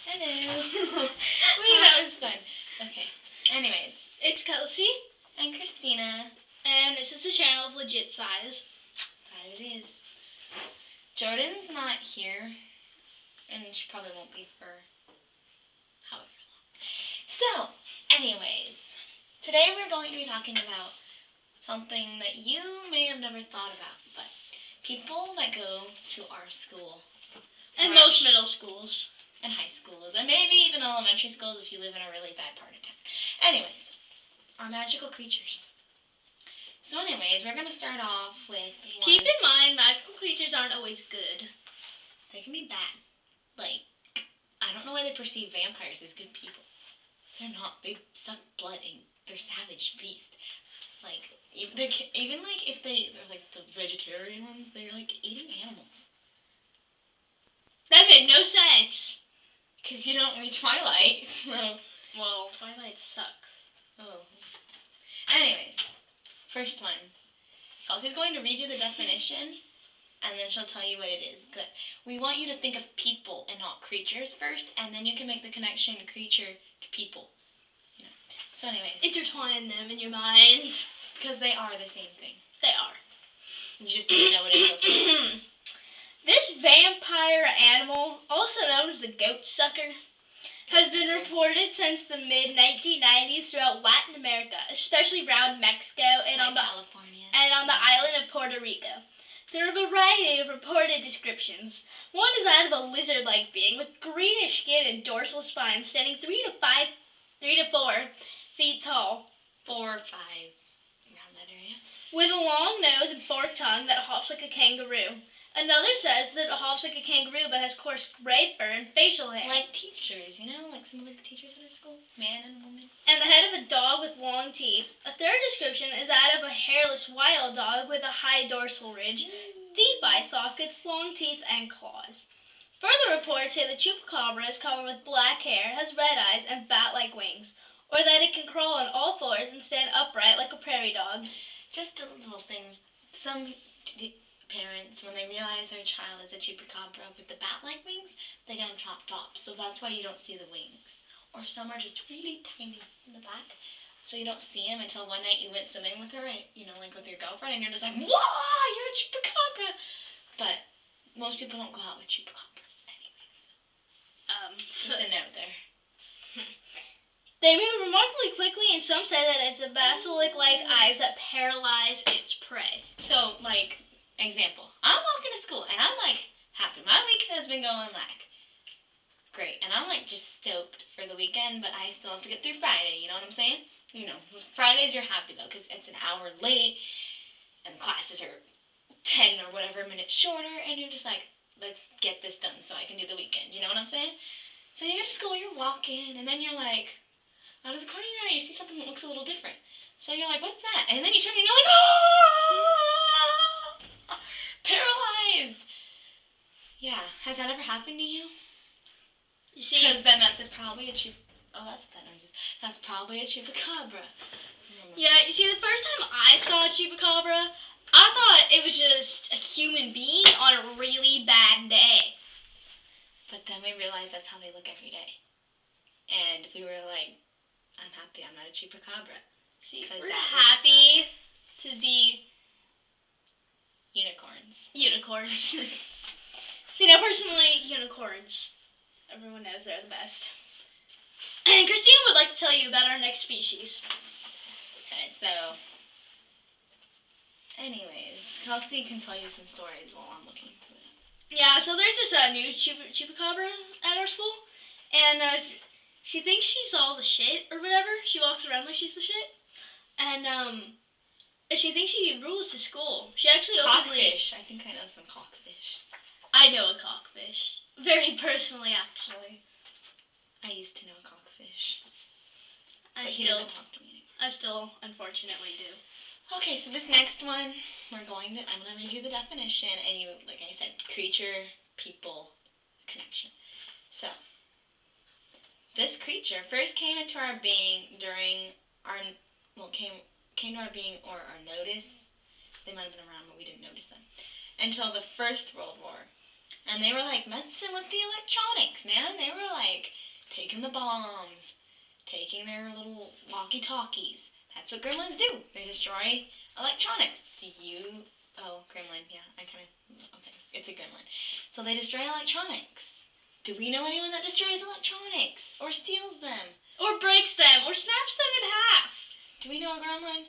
Hello. Wait, that was fun. Okay. Anyways, It's Kelsey, I'm Christina. and this is the channel of Legit Size. That it is. Jordan's not here, and she probably won't be for however long. So, anyways, today we're going to be talking about something that you may have never thought about, but people that go to our school. And most middle schools. And high schools, and maybe even elementary schools if you live in a really bad part of town. Anyways, are magical creatures. So anyways, we're going to start off with one. Keep in mind, magical creatures aren't always good. They can be bad. Like, I don't know why they perceive vampires as good people. They're not. They suck blood and they're savage beasts. Like, even like if they're like the vegetarian ones, they're like eating animals. That made no sense. Because you don't read Twilight, so. Well, Twilight sucks. Oh. Anyways, first one. Kelsey's going to read you the definition, and then she'll tell you what it is. But we want you to think of people and not creatures first, and then you can make the connection creature to people. You know. So anyways. Intertwine them in your mind. Because they are the same thing. They are. You just didn't know what it was. This vampire animal, also known as the goat sucker, has been reported since the mid-1990s throughout Latin America, especially around Mexico and on the island of Puerto Rico. There are a variety of reported descriptions. One is that of a lizard-like being with greenish skin and dorsal spine, standing 3 to 4 feet tall. 4 or 5, around that area. With a long nose and forked tongue that hops like a kangaroo. Another says that it hops like a kangaroo but has coarse gray fur and facial hair. Like teachers, you know? Like some of the teachers in our school. Man and woman. And the head of a dog with long teeth. A third description is that of a hairless wild dog with a high dorsal ridge, deep eye sockets, long teeth, and claws. Further reports say the chupacabra is covered with black hair, has red eyes, and bat-like wings. Or that it can crawl on all fours and stand upright like a prairie dog. Just a little thing. Some parents, when they realize their child is a chupacabra with the bat-like wings, they get them chopped off. So that's why you don't see the wings. Or some are just really tiny in the back, so you don't see them until one night you went swimming with her, you know, like with your girlfriend, and you're just like, "Whoa, you're a chupacabra!" But most people don't go out with chupacabras anyway. Just a note there. They move remarkably quickly, and some say that it's a basilisk-like eyes that paralyze its prey. So, like, example, I'm walking to school, and I'm, like, happy. My week has been going, like, great. And I'm, like, just stoked for the weekend, but I still have to get through Friday, you know what I'm saying? You know, Fridays you're happy, though, because it's an hour late, and classes are 10 or whatever minutes shorter, and you're just like, let's get this done so I can do the weekend, you know what I'm saying? So you get to school, you're walking, and then you're, like, out of the corner of your eye, you see something that looks a little different. So you're like, what's that? And then you turn and you're like, oh! Paralyzed! Yeah, has that ever happened to you? You see, Because then that's probably a oh, that's what that noise is. That's probably a chupacabra. yeah, you see, the first time I saw a chupacabra, I thought it was just a human being on a really bad day. But then we realized that's how they look every day. And we were like, I'm happy I'm not a chupacabra. See, 'Cause we're that would happy to be unicorns. unicorns. See, now personally, unicorns, everyone knows they're the best. And Christina would like to tell you about our next species. Okay, so anyways, Kelsey can tell you some stories while I'm looking for it. Yeah, so there's this new chupacabra at our school, and she thinks she's all the shit or whatever. She walks around like she's the shit, and she thinks she rules the school. She actually Cockfish. I think I know some cockfish. I know a cockfish, very personally, actually. I used to know a cockfish. I But he doesn't talk to me anymore. I still, unfortunately, do. Okay, so this next one, I'm gonna read you the definition, and you, like I said, creature, people, connection. So, this creature first came into our being during came to our being or our notice. They might have been around, but we didn't notice them until the First World War. And they were like messing with the electronics, man. They were like taking the bombs, taking their little walkie-talkies. That's what gremlins do. They destroy electronics. Oh, gremlin, yeah, okay, it's a gremlin. So they destroy electronics. Do we know anyone that destroys electronics or steals them? Or breaks them, or snaps them in half. Do we know a gremlin?